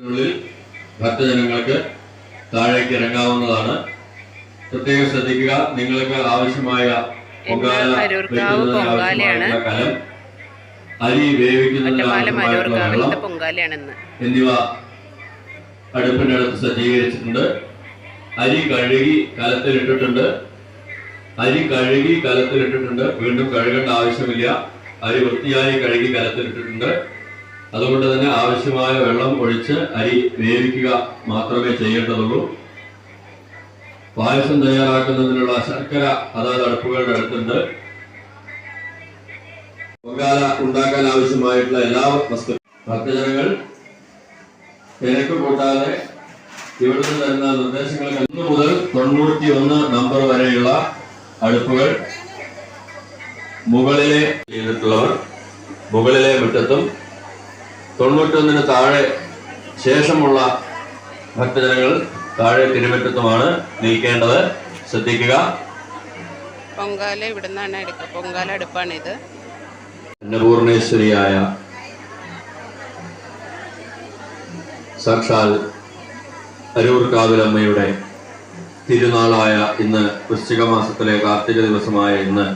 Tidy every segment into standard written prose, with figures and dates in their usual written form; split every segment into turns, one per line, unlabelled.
ഭക്തജനങ്ങൾക്ക് താഴേക്ക് ഇറങ്ങാവുന്നതാണ്. പ്രത്യേകം ശ്രദ്ധിക്കുക, നിങ്ങൾക്ക് ആവശ്യമായ കലം, അരി വേവിക്കുന്നതിന് ആവശ്യമായിട്ടുള്ള വെള്ളം എന്നിവ അടുപ്പിന്റെ അടുത്ത് സജ്ജീകരിച്ചിട്ടുണ്ട്. അരി കഴുകി കലത്തിലിട്ടിട്ടുണ്ട്. വീണ്ടും കഴുകേണ്ട ആവശ്യമില്ല. അരി വൃത്തിയായി കഴുകി കലത്തിലിട്ടിട്ടുണ്ട്. അതുകൊണ്ട് തന്നെ ആവശ്യമായ വെള്ളം ഒഴിച്ച് അരി വേവിക്കുക മാത്രമേ ചെയ്യേണ്ടതുള്ളൂ. പായസം തയ്യാറാക്കുന്നതിനുള്ള ശർക്കര അതാത് അടുപ്പുകളുടെ അടുത്തുണ്ട്. പൊങ്കാല ഉണ്ടാക്കാൻ ആവശ്യമായിട്ടുള്ള എല്ലാ ഭക്തജനങ്ങൾ തിരക്ക് കൂട്ടാതെ ഇവിടുന്ന് തരുന്ന നിർദ്ദേശങ്ങൾ 1 മുതൽ 91 നമ്പർ വരെയുള്ള അടുപ്പുകൾ മുകളിലെ ചെയ്തിട്ടുള്ളവർ മുകളിലെ മുറ്റത്തും 91 താഴെ ശേഷമുള്ള ഭക്തജനങ്ങൾ താഴെ തിരുമുറ്റത്തുമാണ് നീക്കേണ്ടത്. ശ്രദ്ധിക്കുക.
പൊങ്കാല ഇവിടുന്നാണ് എടുക്കുക. പൊങ്കാല അടുപ്പാണിത്.
അന്നപൂർണേശ്വരിയായ സാക്ഷാൽ അരൂർക്കാവിലമ്മയുടെ തിരുനാളായ ഇന്ന്, വൃശ്ചിക മാസത്തിലെ കാർത്തിക ദിവസമായ ഇന്ന്,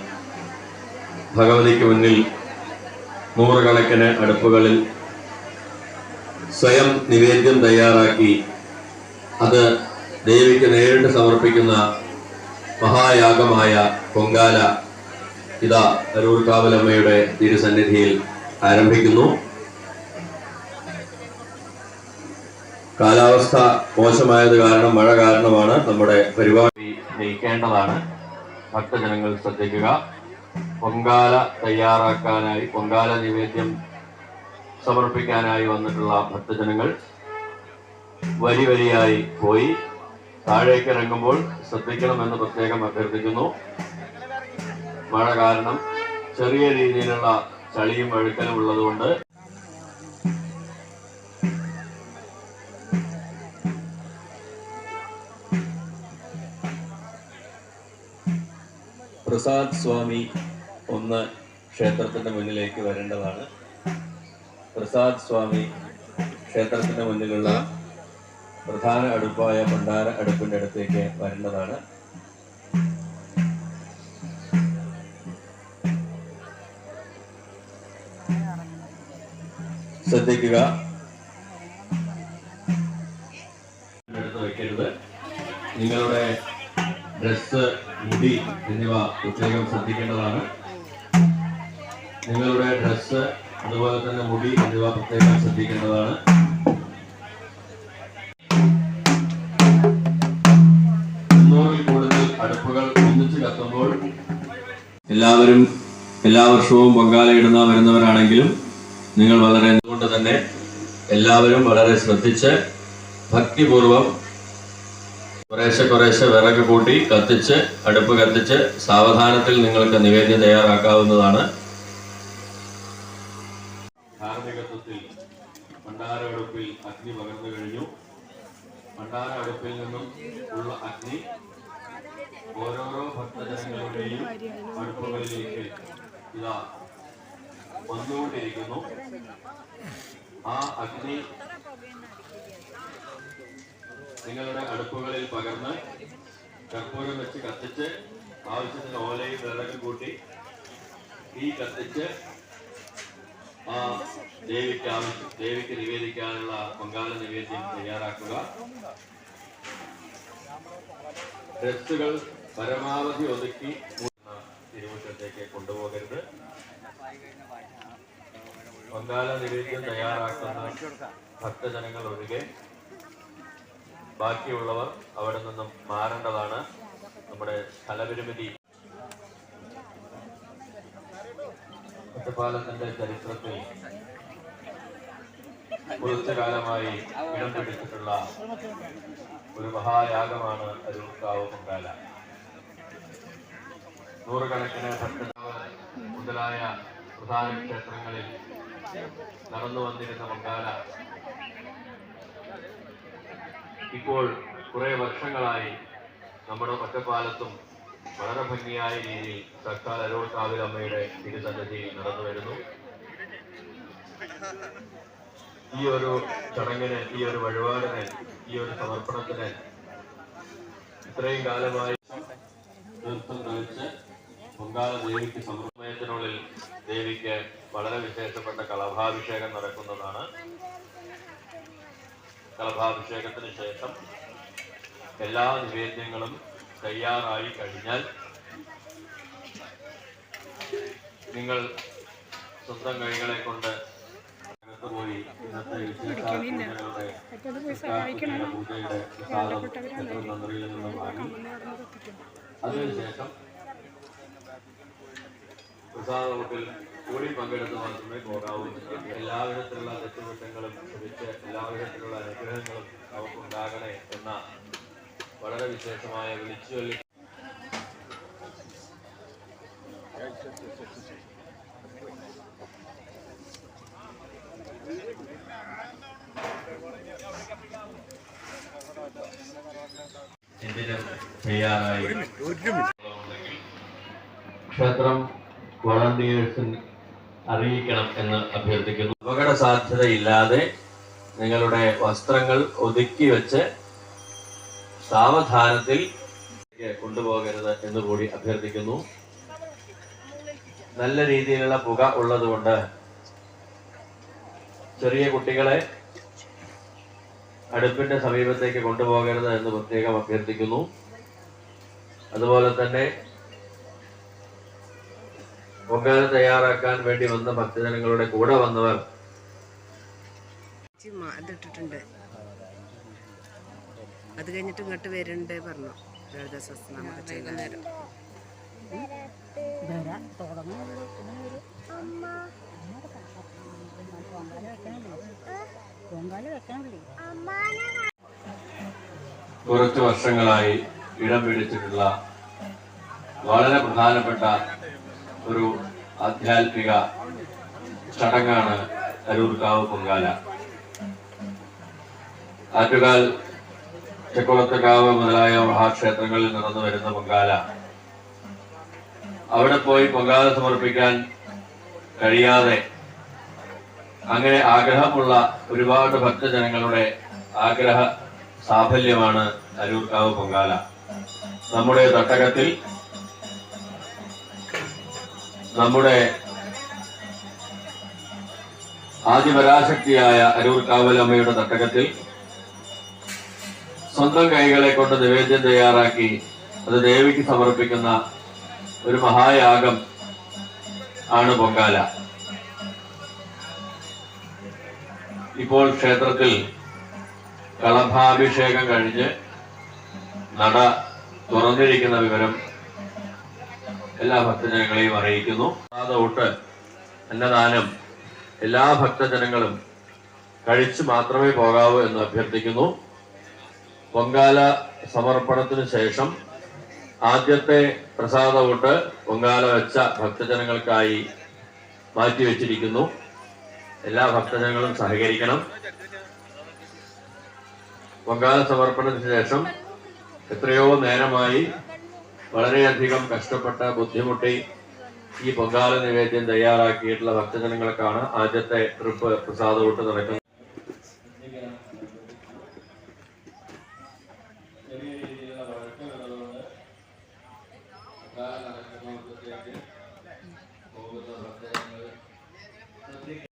ഭഗവതിക്ക് മുന്നിൽ നൂറുകണക്കിന് അടുപ്പുകളിൽ സ്വയം നിവേദ്യം തയ്യാറാക്കി അത് ദേവിക്ക് നേരിട്ട് സമർപ്പിക്കുന്ന മഹായാഗമായ പൊങ്കാല ഇതാ അരൂർക്കാവിലമ്മയുടെ തിരുസന്നിധിയിൽ ആരംഭിക്കുന്നു. കാലാവസ്ഥ മോശമായത് കാരണം, മഴ കാരണമാണ് നമ്മുടെ പരിപാടി നയിക്കേണ്ടതാണ്. ഭക്തജനങ്ങൾ ശ്രദ്ധിക്കുക. പൊങ്കാല തയ്യാറാക്കാനായി, പൊങ്കാല നിവേദ്യം സമർപ്പിക്കാനായി വന്നിട്ടുള്ള ഭക്തജനങ്ങൾ വരിയായി പോയി താഴേക്ക് ഇറങ്ങുമ്പോൾ ശ്രദ്ധിക്കണമെന്ന് പ്രത്യേകം അഭ്യർത്ഥിക്കുന്നു. മഴ കാരണം ചെറിയ രീതിയിലുള്ള ചളിയും വഴുക്കലും ഉള്ളതുകൊണ്ട് പ്രസാദ് സ്വാമി ഒന്ന് ക്ഷേത്രത്തിന്റെ മുന്നിലേക്ക് വരേണ്ടതാണ്. പ്രസാദ് സ്വാമി ക്ഷേത്രത്തിന്റെ മുന്നിലുള്ള പ്രധാന അടുപ്പായ ഭണ്ഡാര അടുപ്പിന്റെ അടുത്തേക്ക് വരേണ്ടതാണ്. ശ്രദ്ധിക്കുക. എടുത്ത് വെക്കരുത്. നിങ്ങളുടെ ഡ്രസ്, മുടി എന്നിവ പ്രത്യേകം ശ്രദ്ധിക്കേണ്ടതാണ്. നിങ്ങളുടെ ഡ്രസ് അതുപോലെ തന്നെ മുടി എന്നിവ പ്രത്യേകം ശ്രദ്ധിക്കേണ്ടതാണ്. കൂടുതൽ അടുപ്പുകൾ ഒന്നിച്ച് കത്തുമ്പോൾ എല്ലാവരും എല്ലാ വർഷവും പൊങ്കാല ഇടുന്ന വരുന്നവരാണെങ്കിലും നിങ്ങൾ വളരെ കൊണ്ട് തന്നെ എല്ലാവരും വളരെ ശ്രദ്ധിച്ച് ഭക്തിപൂർവം കുറേശ്ശെ വിറക് കൂട്ടി കത്തിച്ച്, അടുപ്പ് കത്തിച്ച് സാവധാനത്തിൽ നിങ്ങൾക്ക് നിവേദ്യം തയ്യാറാക്കാവുന്നതാണ്. ധാർമ്മികത്വത്തിൽ ഭണ്ഡാര അടുപ്പിൽ അഗ്നി പകർന്നു കഴിഞ്ഞു. ഭണ്ഡാര അടുപ്പിൽ നിന്നും ഉള്ള അഗ്നി ഓരോരോ ഭക്തജനങ്ങളുടെയും അടുപ്പുകളിലേക്ക് ഇതാ വന്നുകൊണ്ടിരിക്കുന്നു. ആ അഗ്നി നിങ്ങളുടെ അടുപ്പുകളിൽ പകർന്ന് കർപ്പൂരം വെച്ച് കത്തിച്ച് ആവശ്യത്തിന് ഓലയും വിറക് കൂട്ടി തീ കത്തിച്ച് ആ ദേവിക്ക് നിവേദിക്കാനുള്ള പൊങ്കാല നിവേദ്യം തയ്യാറാക്കുക. ഡ്രസ്സുകൾ പരമാവധി ഒതുക്കി തിരുമുറ്റത്തേക്ക് കൊണ്ടുപോകരുത്. പൊങ്കാല നിവേദ്യം തയ്യാറാക്കുന്ന ഭക്തജനങ്ങൾ ഒഴികെ ബാക്കിയുള്ളവർ അവിടെ നിന്നും മാറേണ്ടതാണ്. നമ്മുടെ സ്ഥലപരിമിതി ഒറ്റപ്പാലത്തിന്റെ ചരിത്രത്തിൽ കുറച്ചു കാലമായി ഇടം പിടിച്ചിട്ടുള്ള ഒരു മഹായാഗമാണ് അരൂർക്കാവ് പൊങ്കാല. നൂറുകണക്കിന് ഭക്തജനങ്ങൾ മുതലായ പ്രധാന ക്ഷേത്രങ്ങളിൽ നടന്നു വന്നിരുന്ന പൊങ്കാല ഇപ്പോൾ കുറെ വർഷങ്ങളായി നമ്മുടെ ഒറ്റപ്പാലത്തും വളരെ ഭംഗിയായ രീതിയിൽ സർക്കാർ അരൂർക്കാവിലമ്മയുടെ തിരുസന്നിധിയിൽ നടന്നു വരുന്നു. ഈ ഒരു ചടങ്ങിന്, ഈ ഒരു വഴിപാടിന്, ഈ ഒരു സമർപ്പണത്തിന് ഇത്രയും കാലമായി തീർത്ഥം തെളിച്ച് പൊങ്കാല ദേവിക്ക് സമർപ്പണത്തിനുള്ളിൽ ദേവിക്ക് വളരെ വിശേഷപ്പെട്ട കളഭാഭിഷേകം നടക്കുന്നതാണ്. കളഭാഭിഷേകത്തിന് ശേഷം എല്ലാ നിവേദ്യങ്ങളും തയ്യാറായി കഴിഞ്ഞാൽ നിങ്ങൾ സ്വന്തം കൈകളെ കൊണ്ട് പോയി ഇന്നത്തെ പൂജയുടെ പ്രസാദം തന്ത്രിയിൽ നിന്ന് വാങ്ങി അതിനുശേഷം പ്രസാദത്തിൽ കൂടി പങ്കെടുത്ത് മാത്രമേ പോകാവൂ. എല്ലാവിധത്തിലുള്ള തെറ്റുകുറ്റങ്ങളും ക്ഷമിച്ച് എല്ലാവിധത്തിലുള്ള അനുഗ്രഹങ്ങളും നമുക്കുണ്ടാകണേ എന്ന വളരെ വിശേഷമായ വിളിച്ചുചൊല്ലി തയ്യാറായി ക്ഷേത്രം വളണ്ടിയേഴ്സിന് അറിയിക്കണം എന്ന് അഭ്യർത്ഥിക്കുന്നു. അപകട സാധ്യതയില്ലാതെ നിങ്ങളുടെ വസ്ത്രങ്ങൾ ഒതുക്കി വെച്ച് സാവധാനത്തിൽ കൊണ്ടുപോകരുത് എന്ന് കൂടി അഭ്യർത്ഥിക്കുന്നു. നല്ല രീതിയിലുള്ള പുക ഉള്ളതുകൊണ്ട് ചെറിയ കുട്ടികളെ അടുപ്പിന്റെ സമീപത്തേക്ക് കൊണ്ടുപോകരുത് എന്ന് പ്രത്യേകം അഭ്യർത്ഥിക്കുന്നു. അതുപോലെ തന്നെ പൊങ്കാല തയ്യാറാക്കാൻ വേണ്ടി വന്ന ഭക്തജനങ്ങളുടെ കൂടെ വന്നവർ
അതിട്ടിട്ടുണ്ട്. അത് കഴിഞ്ഞിട്ട് ഇങ്ങോട്ട് വരുന്നുണ്ട് പറഞ്ഞു. വൈകുന്നേരം
കുറച്ചു വർഷങ്ങളായി ഇടം പിടിച്ചിട്ടുള്ള വളരെ പ്രധാനപ്പെട്ട ഒരു ആധ്യാത്മിക ചടങ്ങാണ് അരൂർക്കാവ് പൊങ്കാല. ആറ്റുകാൽ, ചെക്കുളത്തുകാവ് മുതലായ മഹാക്ഷേത്രങ്ങളിൽ നടന്നു വരുന്ന പൊങ്കാല അവിടെ പോയി പൊങ്കാല സമർപ്പിക്കാൻ കഴിയാതെ അങ്ങനെ ആഗ്രഹമുള്ള ഒരുപാട് ഭക്തജനങ്ങളുടെ ആഗ്രഹ സാഫല്യമാണ് അരൂർക്കാവ് പൊങ്കാല. നമ്മുടെ തട്ടകത്തിൽ നമ്മുടെ ആദിപരാശക്തിയായ അരൂർക്കാവലമ്മയുടെ തട്ടകത്തിൽ സ്വന്തം കൈകളെ കൊണ്ട് നിവേദ്യം തയ്യാറാക്കി അത് ദേവിക്ക് സമർപ്പിക്കുന്ന ഒരു മഹായാഗം ആണ് പൊങ്കാല. ഇപ്പോൾ ക്ഷേത്രത്തിൽ കളഭാഭിഷേകം കഴിഞ്ഞ് നട തുറന്നിരിക്കുന്ന വിവരം എല്ലാ ഭക്തജനങ്ങളെയും അറിയിക്കുന്നു. ഊട്ട്, അന്നദാനം എല്ലാ ഭക്തജനങ്ങളും കഴിച്ചു മാത്രമേ പോകാവൂ എന്ന് അഭ്യർത്ഥിക്കുന്നു. പൊങ്കാല സമർപ്പണത്തിന് ശേഷം ആദ്യത്തെ പ്രസാദ ഊട്ട് പൊങ്കാല വെച്ച ഭക്തജനങ്ങൾക്കായി മാറ്റിവെച്ചിരിക്കുന്നു. എല്ലാ ഭക്തജനങ്ങളും സഹകരിക്കണം. പൊങ്കാല സമർപ്പണത്തിന് ശേഷം എത്രയോ നേരമായി വളരെയധികം കഷ്ടപ്പെട്ട് ബുദ്ധിമുട്ടി ഈ പൊങ്കാല നിവേദ്യം തയ്യാറാക്കിയിട്ടുള്ള ഭക്തജനങ്ങൾക്കാണ് ആദ്യത്തെ ട്രിപ്പ് പ്രസാദ ഊട്ട് നടക്കുന്നത്.